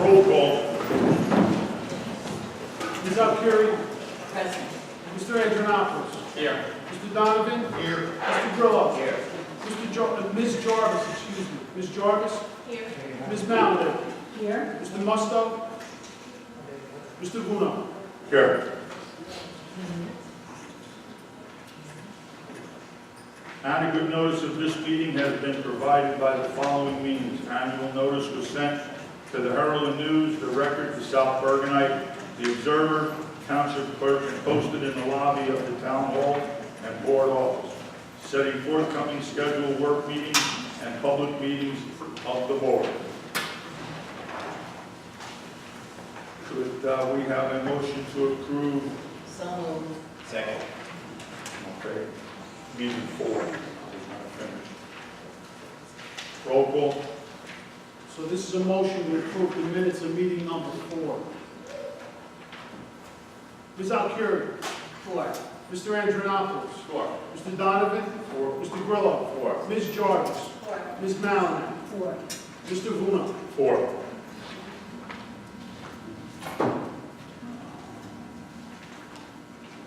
Roll call. Ms. Alcieri. Present. Mr. Andronopoulos. Here. Mr. Donovan. Here. Mr. Grillo. Here. Ms. Jarvis, excuse me. Ms. Jarvis. Here. Ms. Maladay. Here. Mr. Musto. Mr. Vuno. Here. Adequate notice of this meeting has been provided by the following means. Annual notice was sent to the Herald and News, the Record, the South Bergenite, the Observer, Township Clerk, and posted in the lobby of the Town Hall and Board Office, setting forthcoming scheduled work meetings and public meetings of the Board. Could we have a motion to approve? So moved. Second. Okay. Meeting 4. Roll call. So this is a motion to approve the minutes of meeting number 4. Ms. Alcieri. 4. Mr. Andronopoulos. 4. Mr. Donovan. 4. Mr. Grillo. 4. Ms. Jarvis. 4. Ms. Maladay. 4. Mr. Vuno. 4.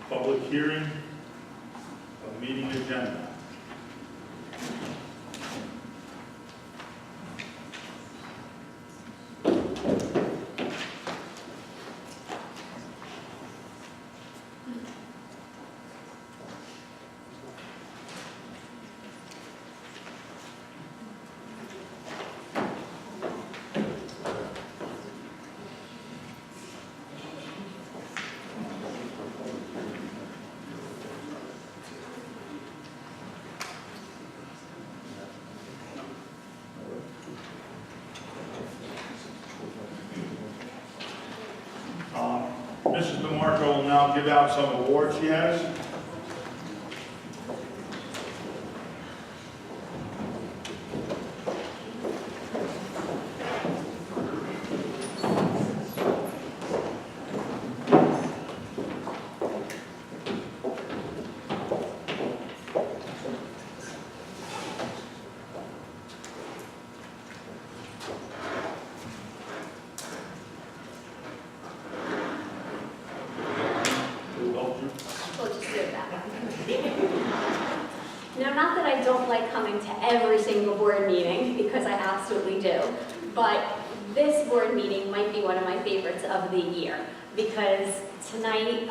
Public hearing of meeting agenda. Mrs. DeMarco will now give out some awards she has. We'll just do it that way. Now, not that I don't like coming to every single board meeting, because I absolutely do, but this board meeting might be one of my favorites of the year, because tonight,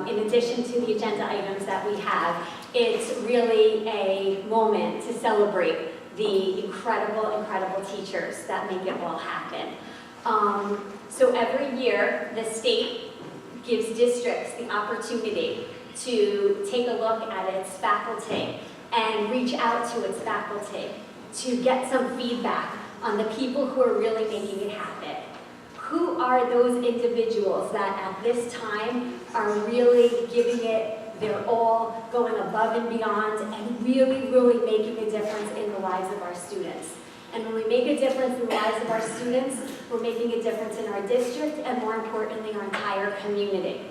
in addition to the agenda items that we have, it's really a moment to celebrate the incredible, incredible teachers that make it all happen. So every year, the state gives districts the opportunity to take a look at its faculty and reach out to its faculty to get some feedback on the people who are really making it happen. Who are those individuals that at this time are really giving it their all, going above and beyond, and really, really making a difference in the lives of our students? And when we make a difference in the lives of our students, we're making a difference in our district and, more importantly, our entire community.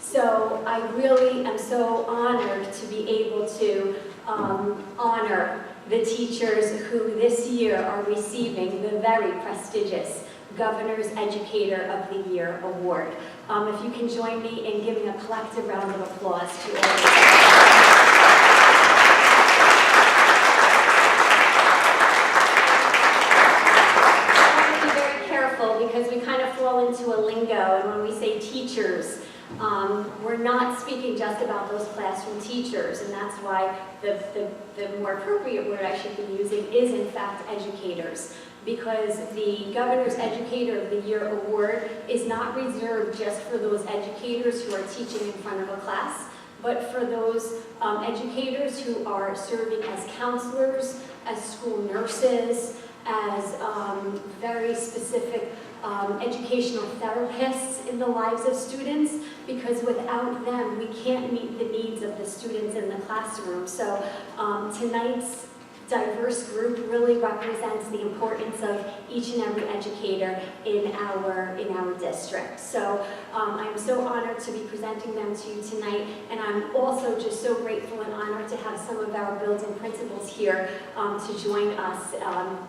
So I really am so honored to be able to honor the teachers who this year are receiving the very prestigious Governor's Educator of the Year Award. If you can join me in giving a collective round of applause to all of them. Because we kind of fall into a lingo, and when we say teachers, we're not speaking just about those classroom teachers, and that's why the more appropriate word I should be using is, in fact, educators, because the Governor's Educator of the Year Award is not reserved just for those educators who are teaching in front of a class, but for those educators who are serving as counselors, as school nurses, as very specific educational therapists in the lives of students, because without them, we can't meet the needs of the students in the classroom. So tonight's diverse group really represents the importance of each and every educator in our district. So I'm so honored to be presenting them to you tonight, and I'm also just so grateful and honored to have some of our building principals here to join us,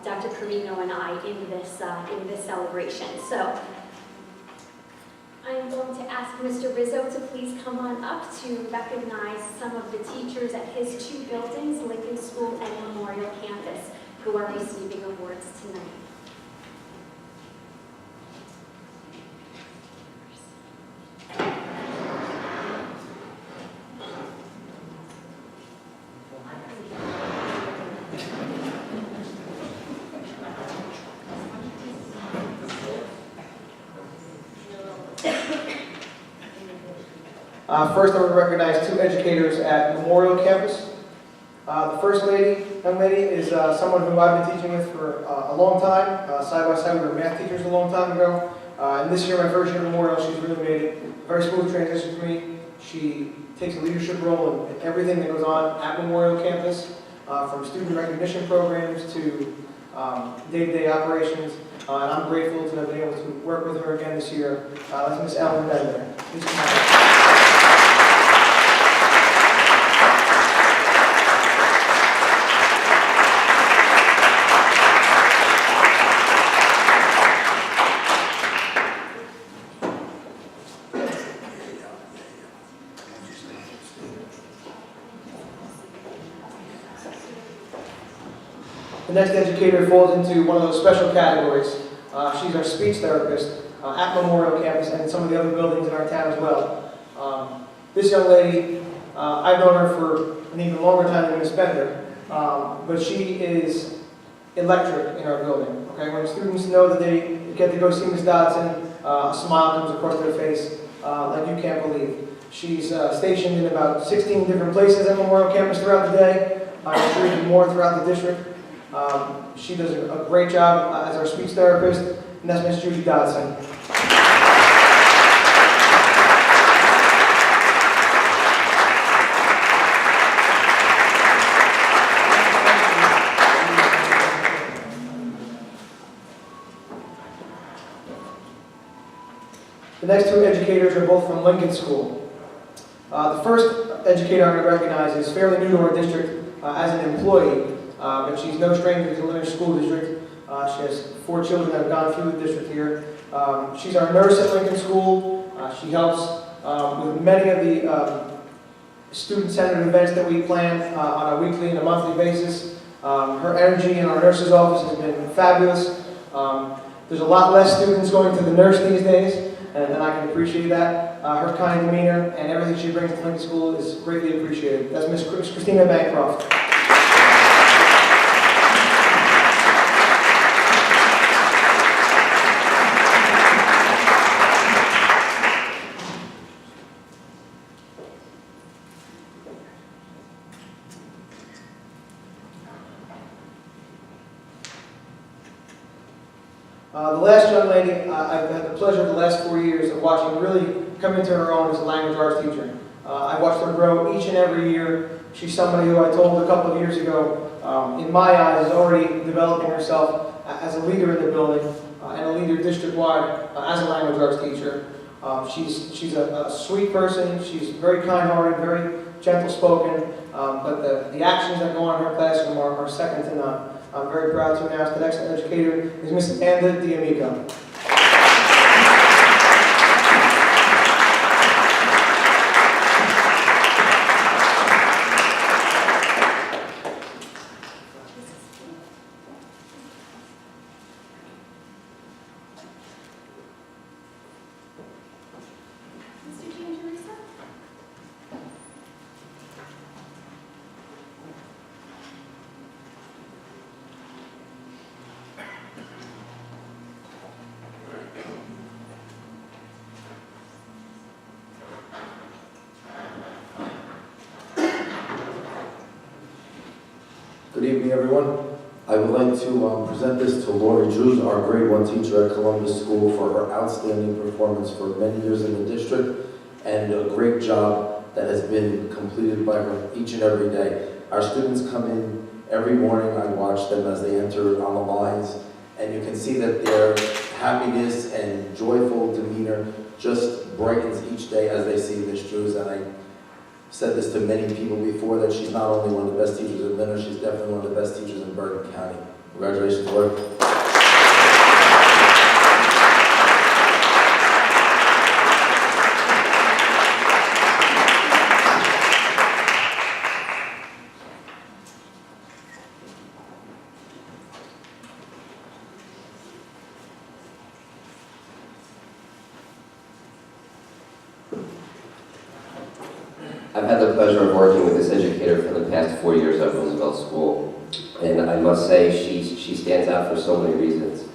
Dr. Carino and I, in this celebration. So I'm going to ask Mr. Rizzo to please come on up to recognize some of the teachers at his two buildings, Lincoln School and Memorial Campus, who are receiving awards tonight. First, I would recognize two educators at Memorial Campus. The first young lady, is someone who I've been teaching with for a long time. Side by side, we were math teachers a long time ago. And this year, my first year at Memorial, she's really made it a very smooth transition for me. She takes a leadership role in everything that goes on at Memorial Campus, from student recognition programs to day-to-day operations. And I'm grateful to have been able to work with her again this year. That's Miss Ellen Bender. Please come on. The next educator falls into one of those special categories. She's our speech therapist at Memorial Campus and some of the other buildings in our town as well. This young lady, I've known her for an even longer time than Ms. Bender, but she is electric in our building. Okay, when students know that they get to go see Ms. Dodson, a smile comes across their face like you can't believe. She's stationed in about 16 different places at Memorial Campus throughout the day. I'm sure even more throughout the district. She does a great job as our speech therapist, and that's Ms. Judy Dodson. The next two educators are both from Lincoln School. The first educator I'm going to recognize is fairly new to our district as an employee. But she's no stranger to the Lyndhurst School District. She has 4 children that have gone through the district here. She's our nurse at Lincoln School. She helps with many of the student-centered events that we plan on a weekly and a monthly basis. Her energy in our nurse's office has been fabulous. There's a lot less students going to the nurse these days, and I can appreciate that. Her kind demeanor and everything she brings to Lincoln School is greatly appreciated. That's Miss Christina Bancroft. The last young lady, I've had the pleasure of the last 4 years of watching really come into her own as a language arts teacher. I've watched her grow each and every year. She's somebody who I told a couple of years ago, in my eyes, is already developing herself as a leader in the building and a leader district-wide as a language arts teacher. She's a sweet person. She's very kind-hearted, very gentle-spoken, but the actions that go on in her classroom are second to none. I'm very proud to announce the next educator is Mrs. Amanda D'Amico. Good evening, everyone. I would like to present this to Laura Drews, our grade 1 teacher at Columbus School, for her outstanding performance for many years in the district and a great job that has been completed by her each and every day. Our students come in Every morning I watch them as they enter on the lines, and you can see that their happiness and joyful demeanor just brightens each day as they see Ms. Drews. And I said this to many people before, that she's not only one of the best teachers in Lyndhurst, she's definitely one of the best teachers in Bergen County. Congratulations, Laura. I've had the pleasure of working with this educator for the past 4 years at Roosevelt School, and I must say she stands out for so many reasons.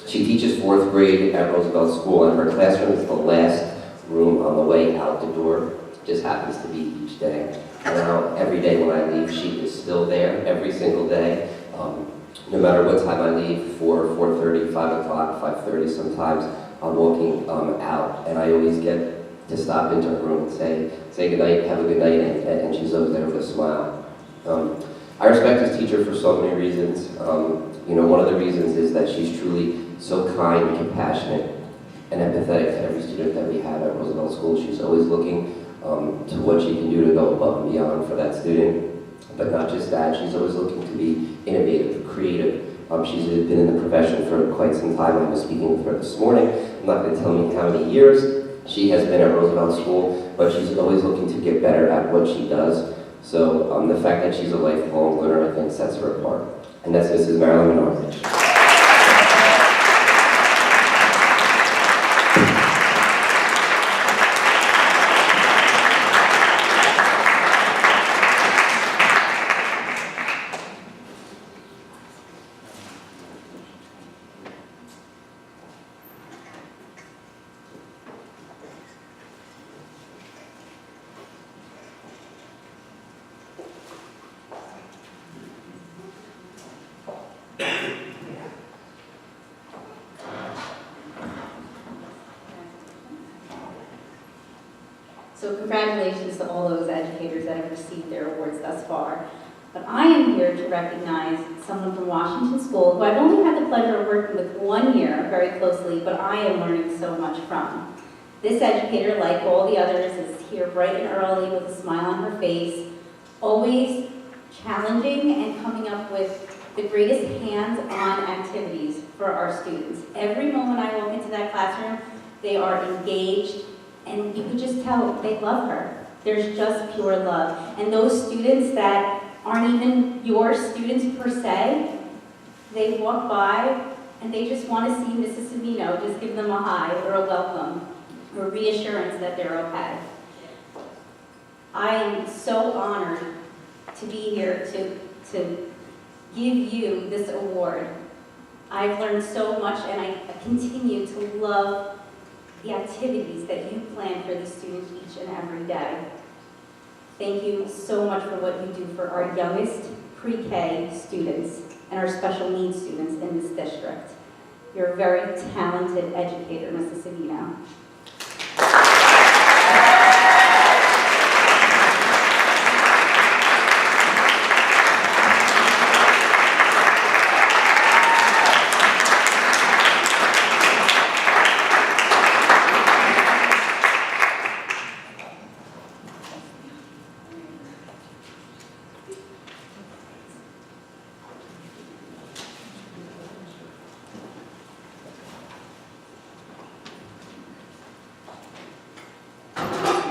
She teaches 4th grade at Roosevelt School, and her classroom is the last room on the way out the door. It just happens to be each day. Now, every day when I leave, she is still there every single day. No matter what time I leave, 4, 4:30, 5 o'clock, 5:30 sometimes, I'm walking out, and I always get to stop into her room and say good night, have a good night, and she's always there with a smile. I respect this teacher for so many reasons. One of the reasons is that she's truly so kind and compassionate and empathetic to every student that we have at Roosevelt School. She's always looking to what she can do to go above and beyond for that student. But not just that, she's always looking to be innovative, creative. She's been in the profession for quite some time. I was speaking with her this morning. I'm not going to tell me how many years she has been at Roosevelt School, but she's always looking to get better at what she does. So the fact that she's a lifelong learner, I think, sets her apart. And that's Mrs. Marilyn Menard. So congratulations to all those educators that have received their awards thus far. But I am here to recognize someone from Washington School who I've only had the pleasure of working with 1 year very closely, but I am learning so much from. This educator, like all the others, is here bright and early with a smile on her face, always challenging and coming up with the greatest hands-on activities for our students. Every moment I walk into that classroom, they are engaged, and you can just tell they love her. There's just pure love. And those students that aren't even your students per se, they walk by and they just want to see Mrs. Savino, just give them a hi or a welcome or reassurance that they're okay. I am so honored to be here to give you this award. I've learned so much, and I continue to love the activities that you plan for the students each and every day. Thank you so much for what you do for our youngest pre-K students and our special needs students in this district. You're a very talented educator, Mrs. Savino.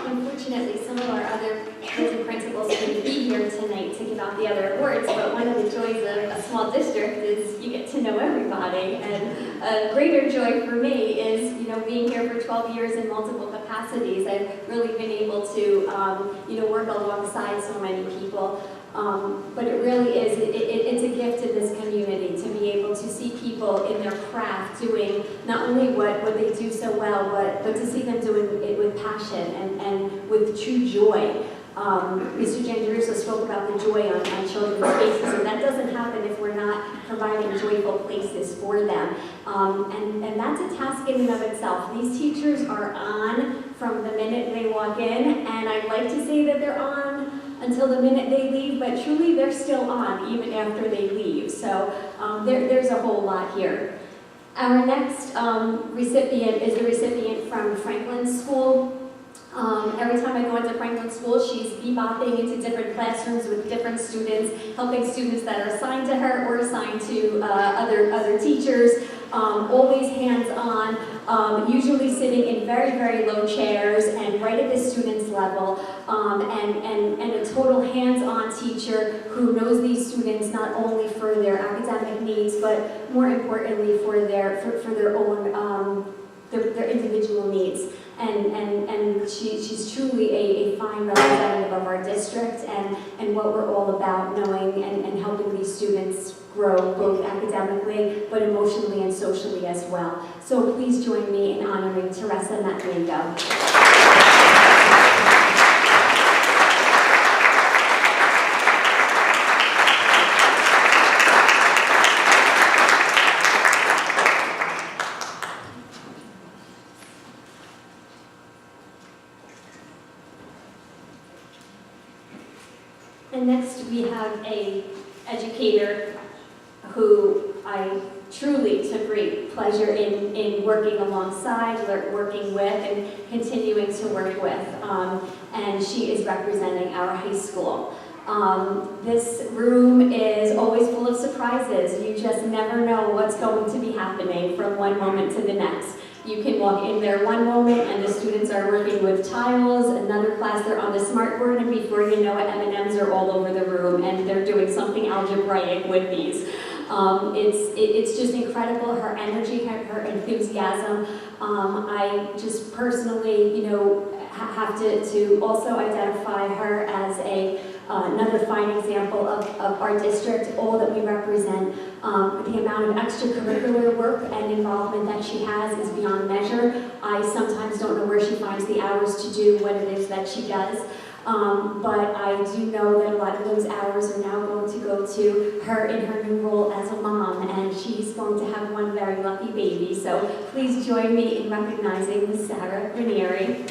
Unfortunately, some of our other heads and principals couldn't be here tonight to give out the other awards, but one of the joys of a small district is you get to know everybody, and a greater joy for me is, being here for 12 years in multiple capacities. I've really been able to, work alongside so many people, but it really is, it's a gift to this community to be able to see people in their craft doing not only what they do so well, but to see them doing it with passion and with true joy. Mr. Jandaruso spoke about the joy on children's faces, and that doesn't happen if we're not providing joyful places for them. And that's a task in and of itself. These teachers are on from the minute they walk in, and I'd like to say that they're on until the minute they leave, but truly they're still on even after they leave. So there's a whole lot here. Our next recipient is the recipient from Franklin School. Every time I go into Franklin School, she's bebopping into different classrooms with different students, helping students that are assigned to her or assigned to other teachers, always hands-on, usually sitting in very, very low chairs and right at the student's level, and a total hands-on teacher who knows these students not only for their academic needs, but more importantly for their own their individual needs. And she's truly a fine representative of our district and what we're all about, knowing and helping these students grow both academically but emotionally and socially as well. So please join me in honoring Teresa Matvienko. And next we have an educator who I truly took great pleasure in working alongside, working with, and continuing to work with. And she is representing our high school. This room is always full of surprises. You just never know what's going to be happening from one moment to the next. You can walk in there one moment and the students are working with tiles, another class they're on the smartboard, and before you know it, M&Ms are all over the room and they're doing something algebraic with these. It's just incredible, her energy, her enthusiasm. I just personally, have to also identify her as another fine example of our district, all that we represent. The amount of extracurricular work and involvement that she has is beyond measure. I sometimes don't know where she finds the hours to do what it is that she does. But I do know that a lot of those hours are now going to go to her in her new role as a mom, and she's going to have one very lucky baby. So please join me in recognizing Miss Sarah Ranieri.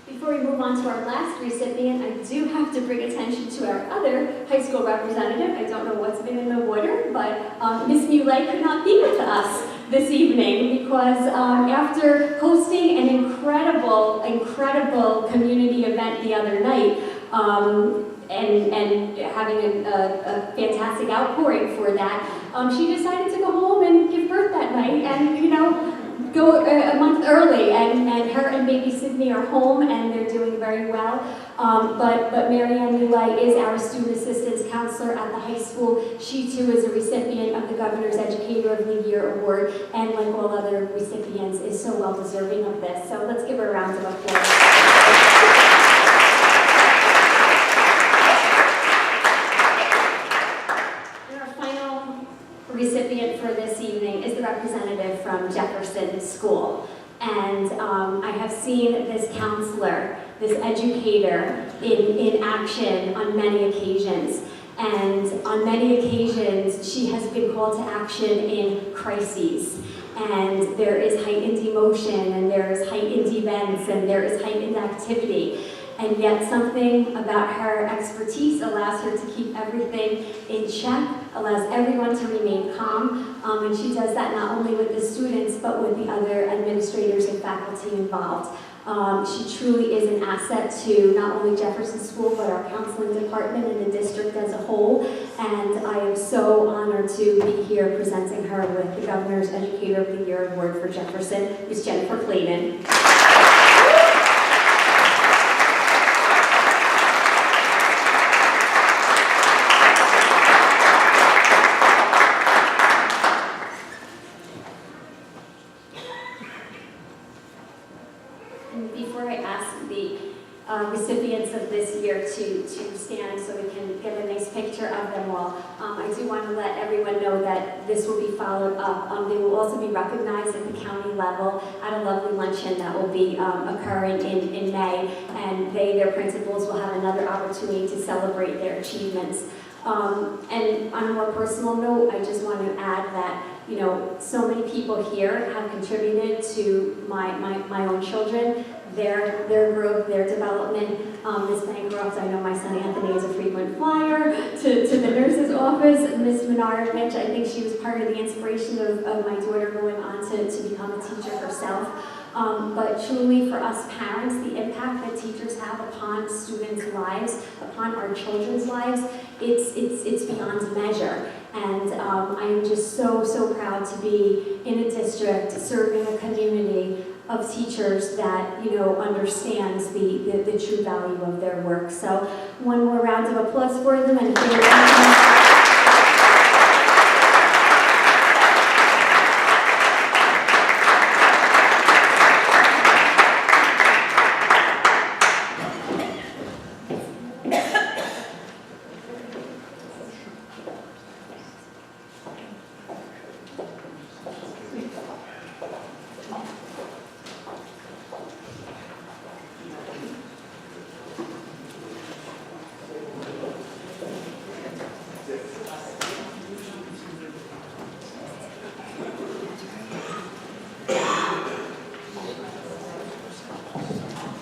Before we move on to our last recipient, I do have to bring attention to our other high school representative. I don't know what's been in the water, but Miss Muley could not be with us this evening because after hosting an incredible community event the other night, and having a fantastic outpouring for that, she decided to go home and give birth that night, and go a month early, and her and baby Sydney are home and they're doing very well. But Marianne Muley is our student assistance counselor at the high school. She too is a recipient of the Governor's Educator of the Year Award, and like all other recipients is so well deserving of this. So let's give her a round of applause. Recipient for this evening is the representative from Jefferson School. And I have seen this counselor, this educator in action on many occasions. And on many occasions, she has been called to action in crises. And there is heightened emotion, and there is heightened events, and there is heightened activity. And yet something about her expertise allows her to keep everything in check, allows everyone to remain calm, and she does that not only with the students, but with the other administrators and faculty involved. She truly is an asset to not only Jefferson School, but our counseling department and the district as a whole, and I am so honored to be here presenting her with the Governor's Educator of the Year Award for Jefferson, Ms. Jennifer Clayton. Before I ask the recipients of this year to stand so we can get a nice picture of them all, I do want to let everyone know know that this will be followed up. They will also be recognized at the county level at a lovely luncheon that will be occurring in May, and their principals will have another opportunity to celebrate their achievements. And on a more personal note, I just want to add that, you know, so many people here have contributed to my own children, their growth, their development. Ms. Bancroft, I know my son Anthony is a frequent flyer to the nurse's office. Ms. Menarovich, I think she was part of the inspiration of my daughter going on to become a teacher herself. But truly for us parents, the impact that teachers have upon students' lives, upon our children's lives, it's beyond measure. And I am just so proud to be in a district serving a community of teachers that, you know, understands the true value of their work. So one more round of applause for them and for your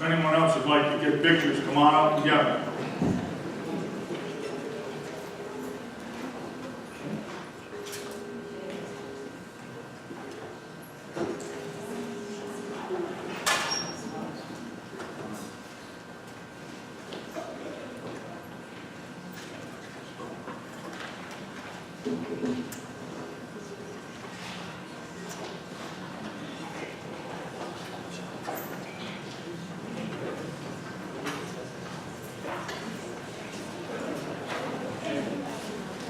If anyone else would like to get pictures, come on up and get them.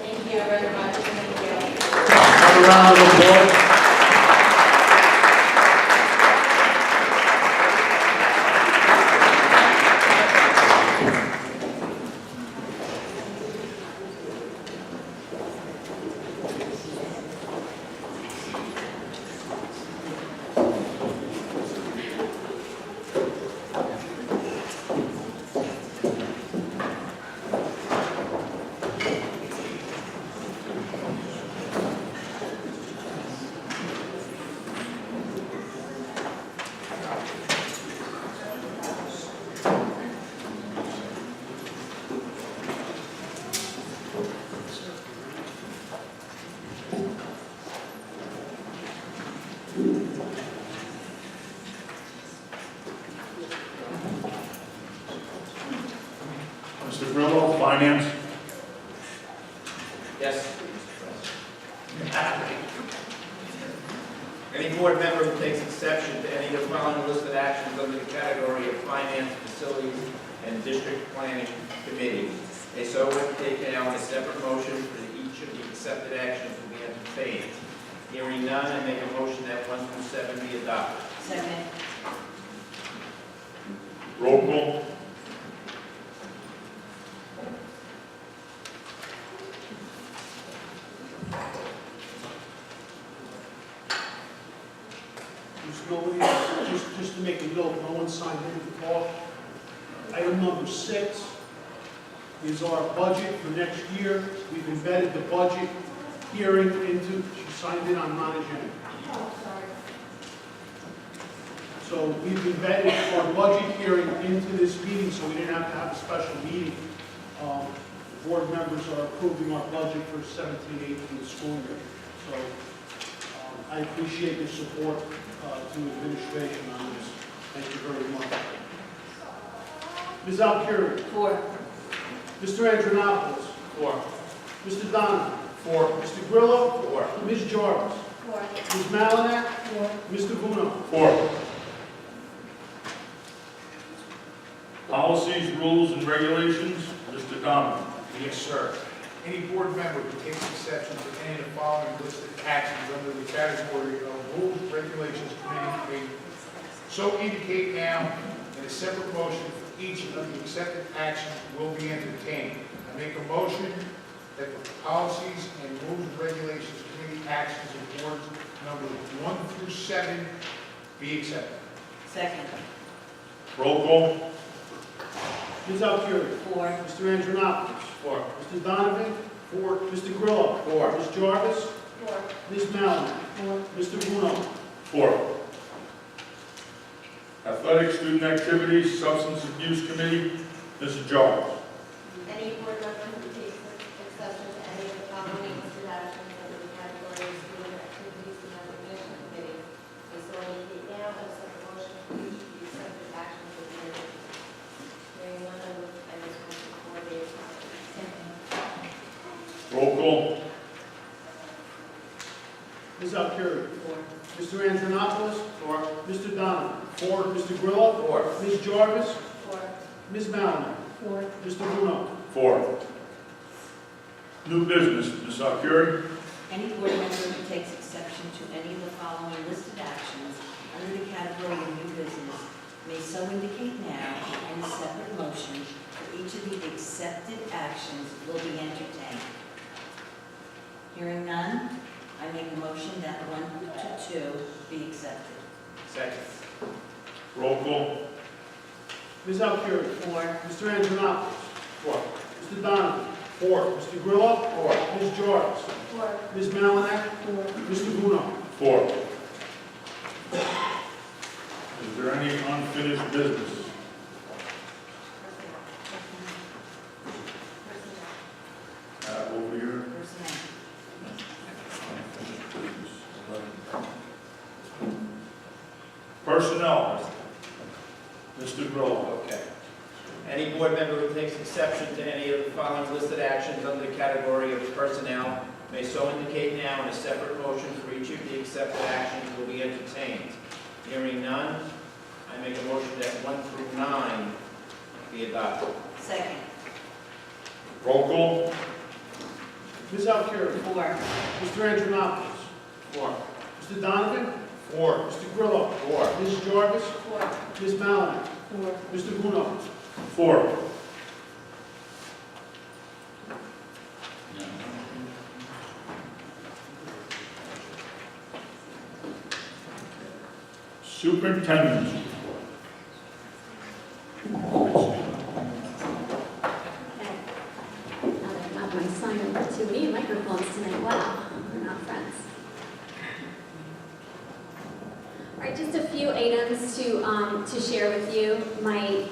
Thank you very much. Thank you. Another round of applause. Mr. Grillo, Finance. Yes. Any board member who takes exception to any of the following listed actions under the category of finance, facilities, and district planning committee, may so take now a separate motion for each of the accepted actions will be entertained. Hearing none, I make a motion that 1 through 7 be adopted. Second. Roll call. Just to make a note, no one signed in to talk. Item number 6 is our budget for next year. We've embedded the budget hearing into, she signed in on non-agenda. So we've embedded our budget hearing into this meeting, so we didn't have to have a special meeting. Board members are approving our budget for 17-18 school year. So I appreciate your support to administration on this. Thank you very much. Ms. Alcieri. 4. Mr. Andronopoulos. 4. Mr. Donovan. 4. Mr. Grillo. 4. Ms. Jarvis. 4. Ms. Malinak. 4. Mr. Vuno. 4. Policies, rules, and regulations, Mr. Donovan. Yes, sir. Any board member who takes exception to any of the following listed actions under the category of Rules, Regulations Committee may so indicate now, and a separate motion for each of the accepted actions will be entertained. I make a motion that the policies and rules and regulations committee actions of boards number 1 through 7 be accepted. Second. Roll call. Ms. Alciuri. Four. Mr. Angelopoulos. Four. Mr. Donovan. 4. Mr. Grillo. 4. Ms. Jarvis. Four. Ms. Mallon. 4. Mr. Bruno. 4. Athletic Student Activities, Substance Abuse Committee, Mrs. Jarvis. Any board member who takes exception to any of the following listed actions under the category of student activities and recognition committee may so indicate now and accept the motion for each of the accepted actions of the committee. Hearing none, I make a motion for the acceptance. Roll call. Ms. Alciuri. 4. Mr. Angelopoulos. 4. Mr. Donovan. 4. Mr. Grillo. 4. Ms. Jarvis. 4. Ms. Mallon. 4. Mr. Bruno. 4. New business, Ms. Alciuri. Any board member who takes exception to any of the following listed actions under the category of new business may so indicate now, and a separate motion for each of the accepted actions will be entertained. Hearing none, I make a motion that 1 to 2 be accepted. Second. Roll call. Ms. Alciuri. 4. Mr. Angelopoulos. 4. Mr. Donovan. 4. Mr. Grillo. 4. Ms. Jarvis. 4. Ms. Mallon. 4. Mr. Bruno. 4. Is there any unfinished business? Over here. Personnel. Unfinished business. Personnel. Mr. Grillo. Okay. Any board member who takes exception to any of the following listed actions under the category of personnel may so indicate now, and a separate motion for each of the accepted actions will be entertained. Hearing none, I make a motion that 1 through 9 be adopted. Second. Roll call. Ms. Alciuri. 4. Mr. Angelopoulos. 4. Mr. Donovan. 4. Mr. Grillo. 4. Ms. Jarvis. 4. Ms. Mallon. 4. Mr. Bruno. 4. Superintendent's report. Okay. Now that I have my sign over to me, microphones tonight, wow, we're not friends. All right, just a few items to share with you. My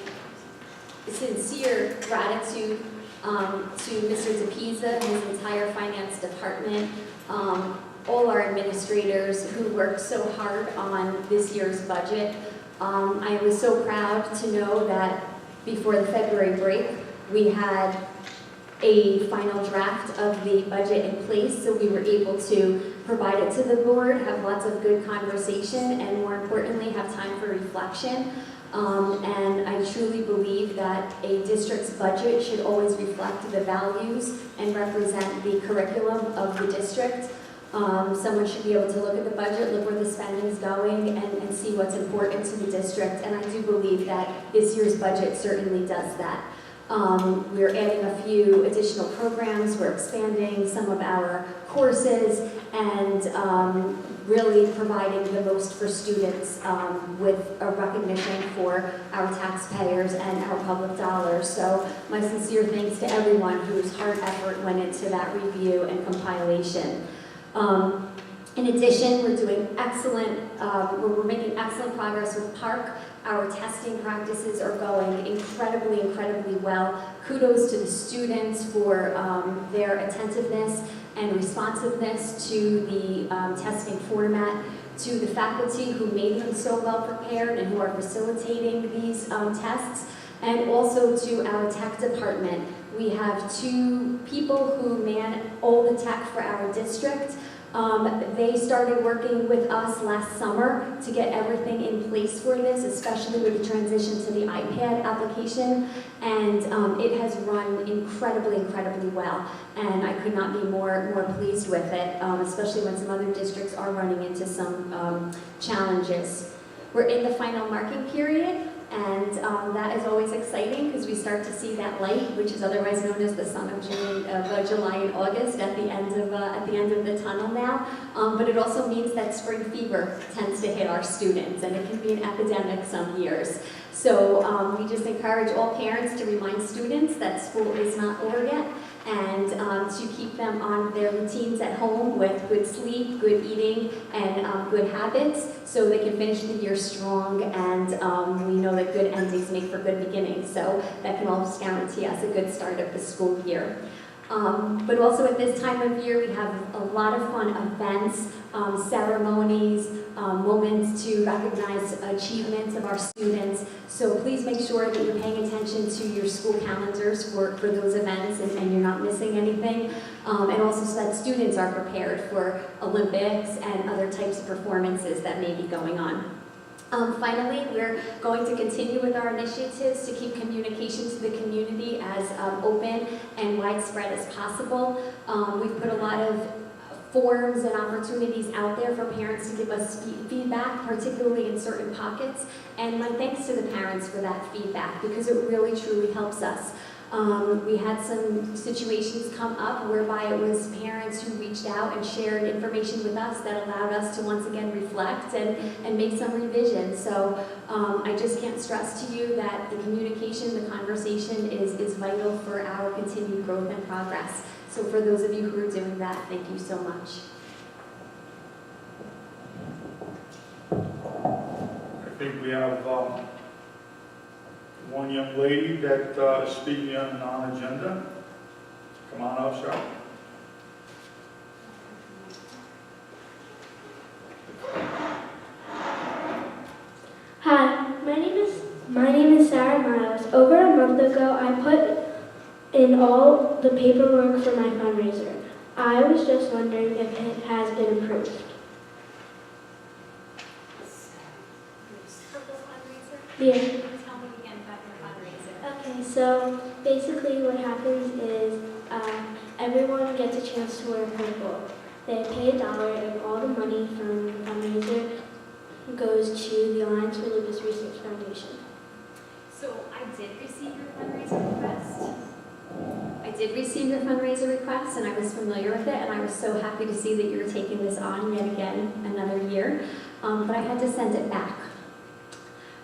sincere gratitude to Mr. DePisa and his entire finance department, all our administrators who worked so hard on this year's budget. I was so proud to know that before the February break, we had a final draft of the budget in place, so we were able to provide it to the board, have lots of good conversation, and more importantly, have time for reflection. And I truly believe that a district's budget should always reflect the values and represent the curriculum of the district. Someone should be able to look at the budget, look where the spending is going, and see what's important to the district. And I do believe that this year's budget certainly does that. We're adding a few additional programs, we're expanding some of our courses, and really providing the most for students with a recognition for our taxpayers and our public dollars. So my sincere thanks to everyone whose hard effort went into that review and compilation. In addition, we're doing excellent, we're making excellent progress with PARC. Our testing practices are going incredibly, incredibly well. Kudos to the students for their attentiveness and responsiveness to the testing format, to the faculty who made them so well prepared and who are facilitating these tests, and also to our tech department. We have 2 people who man all the tech for our district. They started working with us last summer to get everything in place for this, especially with the transition to the iPad application, and it has run incredibly, incredibly well, and I could not be more pleased with it, especially when some other districts are running into some challenges. We're in the final marking period And that is always exciting because we start to see that light, which is otherwise known as the sun of July and August at the end of the tunnel now. But it also means that spring fever tends to hit our students, and it can be an epidemic some years. So we just encourage all parents to remind students that school is not over yet, and to keep them on their routines at home with good sleep, good eating, and good habits, so they can finish the year strong. And we know that good endings make for good beginnings, so that can almost guarantee us a good start of the school year. But also at this time of year, we have a lot of fun events, ceremonies, moments to recognize achievements of our students. So please make sure that you're paying attention to your school calendars for those events, and you're not missing anything. And also so that students are prepared for Olympics and other types of performances that may be going on. Finally, we're going to continue with our initiatives to keep communication to the community as open and widespread as possible. We've put a lot of forums and opportunities out there for parents to give us feedback, particularly in certain pockets. And my thanks to the parents for that feedback, because it really truly helps us. We had some situations come up whereby it was parents who reached out and shared information with us that allowed us to once again reflect and make some revisions. So I just can't stress to you that the communication, the conversation is vital for our continued growth and progress. So for those of you who are doing that, thank you so much. I think we have one young lady that is speaking on a non-agenda. Come on up, Cheryl. Hi, my name is Sarah Miles. Over a month ago, I put in all the paperwork for my fundraiser. I was just wondering if it has been approved. Yeah. Tell me again about your fundraiser. Okay, so basically what happens is everyone gets a chance to wear purple. They pay $1 and all the money from the fundraiser goes to the Alliance for Lupus Research Foundation. So I did receive your fundraiser request. I did receive your fundraiser request, and I was familiar with it, and I was so happy to see that you're taking this on yet again another year. But I had to send it back,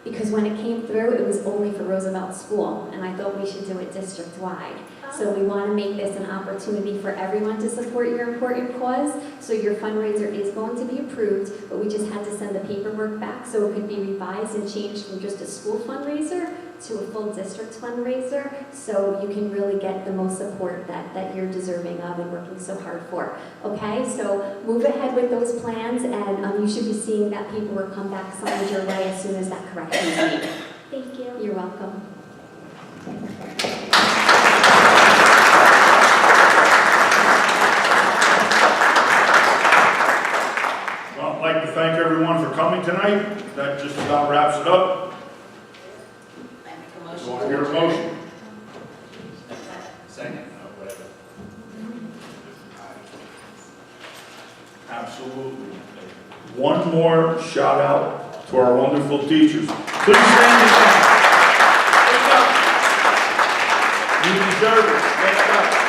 because when it came through, it was only for Roosevelt School, and I thought we should do it district-wide. So we want to make this an opportunity for everyone to support your important cause. So your fundraiser is going to be approved, but we just had to send the paperwork back so it could be revised and changed from just a school fundraiser to a full district fundraiser, so you can really get the most support that you're deserving of and working so hard for. Okay, so move ahead with those plans, and you should be seeing that paperwork come back signed your way as soon as that correction is made. Thank you. You're welcome. Well, I'd like to thank everyone for coming tonight. That just about wraps it up. I make a motion. Do I hear a motion? Second, whatever. Absolutely. One more shout out to our wonderful teachers. Please stand again. Stand up. You deserve it. Stand up.